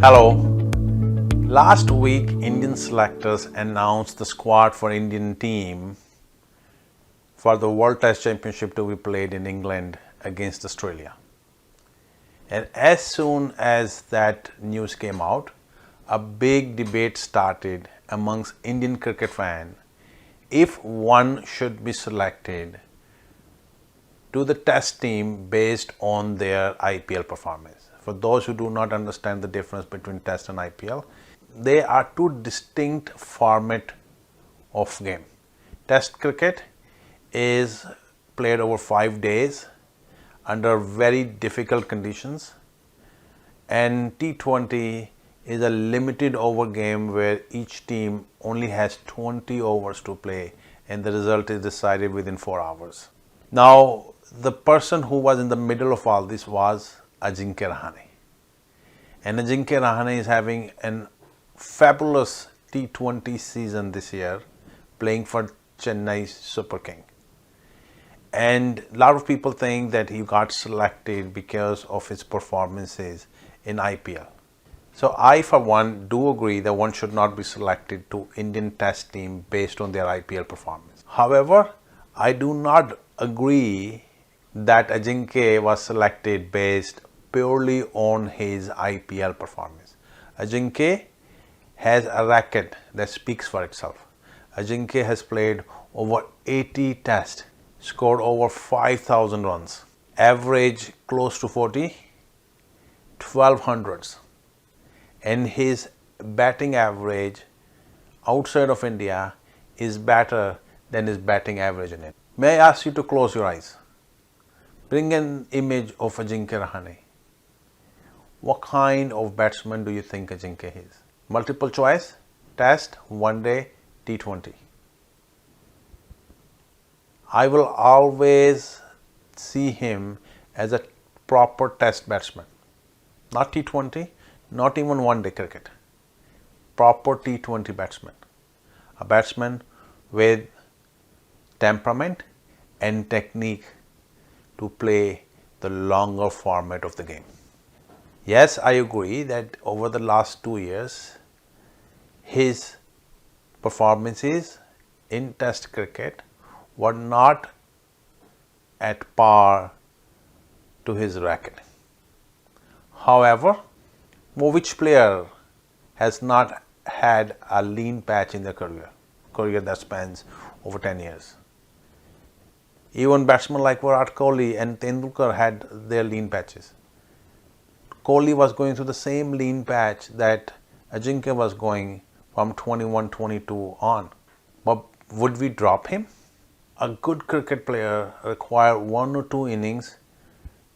Hello. Last week, Indian selectors announced the squad for Indian team for the World Test Championship to be played in England against Australia. And as soon as that news came out, a big debate started amongst Indian cricket fans if one should be selected to the test team based on their IPL performance. For those who do not understand the difference between test and IPL, they are two distinct format of game. Test cricket is played over 5 days under very difficult conditions, and T20 is a limited over game where each team only has 20 overs to play and the result is decided within 4 hours. Now, the person who was in the middle of all this was Ajinkya Rahane. And Ajinkya Rahane is having a fabulous T20 season this year, playing for Chennai Super King. And a lot of people think that he got selected because of his performances in IPL. So I, for one, do agree that one should not be selected to Indian test team based on their IPL performance. However, I do not agree that Ajinke was selected based purely on his IPL performance. Ajinke has a record that speaks for itself. Ajinke has played over 80 tests, scored over 5,000 runs, average close to 40, 1200s, and his batting average outside of India is better than his batting average in it. May I ask you to close your eyes? Bring an image of Ajinkya Rahane. What kind of batsman do you think Ajinke is? Multiple choice, test, one day, T20. I will always see him as a proper test batsman. Not T20, not even one day cricket. Proper T20 batsman. A batsman with temperament and technique to play the longer format of the game. Yes, I agree that over the last 2 years, his performances in test cricket were not at par to his record. However, which player has not had a lean patch in their career that spans over 10 years? Even batsmen like Virat Kohli and Tendulkar had their lean patches. Kohli was going through the same lean patch that Ajinke was going from 21-22 on. But would we drop him? A good cricket player requires 1 or 2 innings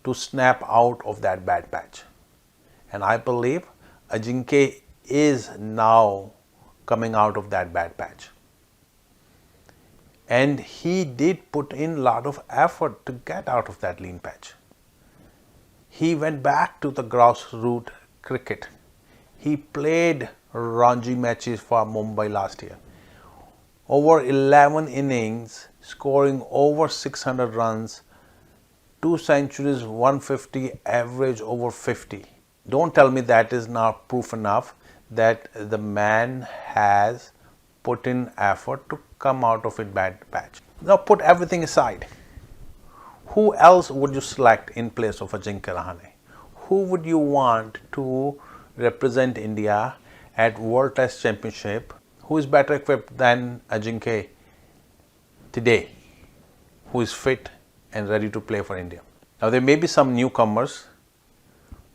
to snap out of that bad patch. And I believe Ajinke is now coming out of that bad patch. And he did put in a lot of effort to get out of that lean patch. He went back to the grassroots cricket. He played Ranji matches for Mumbai last year. Over 11 innings, scoring over 600 runs, 2 centuries, 150, average over 50. Don't tell me that is not proof enough that the man has put in effort to come out of a bad patch. Now put everything aside. Who else would you select in place of Ajinkya Rahane? Who would you want to represent India at World Test Championship? Who is better equipped than Ajinke today? Who is fit and ready to play for India? Now there may be some newcomers,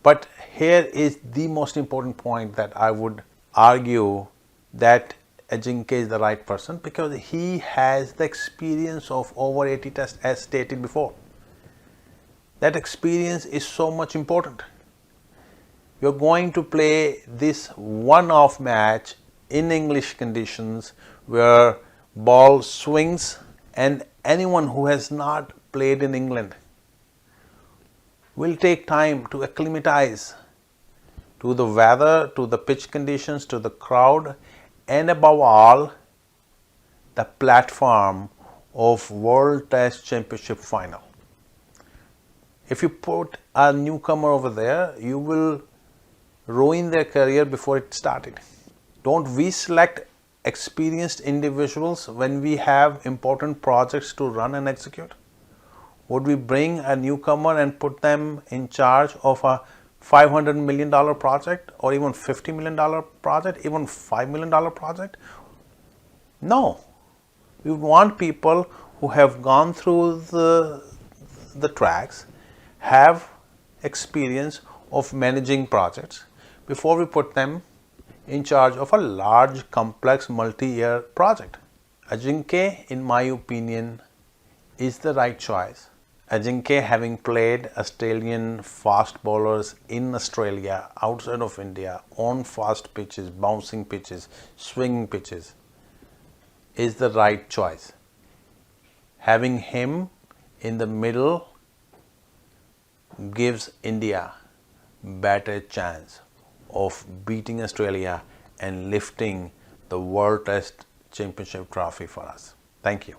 but here is the most important point that I would argue that Ajinke is the right person because he has the experience of over 80 tests as stated before. That experience is so much important. You're going to play this one-off match in English conditions where ball swings, and anyone who has not played in England will take time to acclimatize to the weather, to the pitch conditions, to the crowd, and above all, the platform of World Test Championship final. If you put a newcomer over there, you will ruin their career before it started? Don't we select experienced individuals when we have important projects to run and execute? Would we bring a newcomer and put them in charge of a $500 million project, or even $50 million project, even $5 million project? No. We want people who have gone through the tracks, have experience of managing projects before we put them in charge of a large, complex, multi-year project. Ajinke, in my opinion, is the right choice. Ajinke, having played Australian fast bowlers in Australia, outside of India, on fast pitches, bouncing pitches, swinging pitches, is the right choice. Having him in the middle gives India better chance of beating Australia and lifting the World Test Championship trophy for us. Thank you.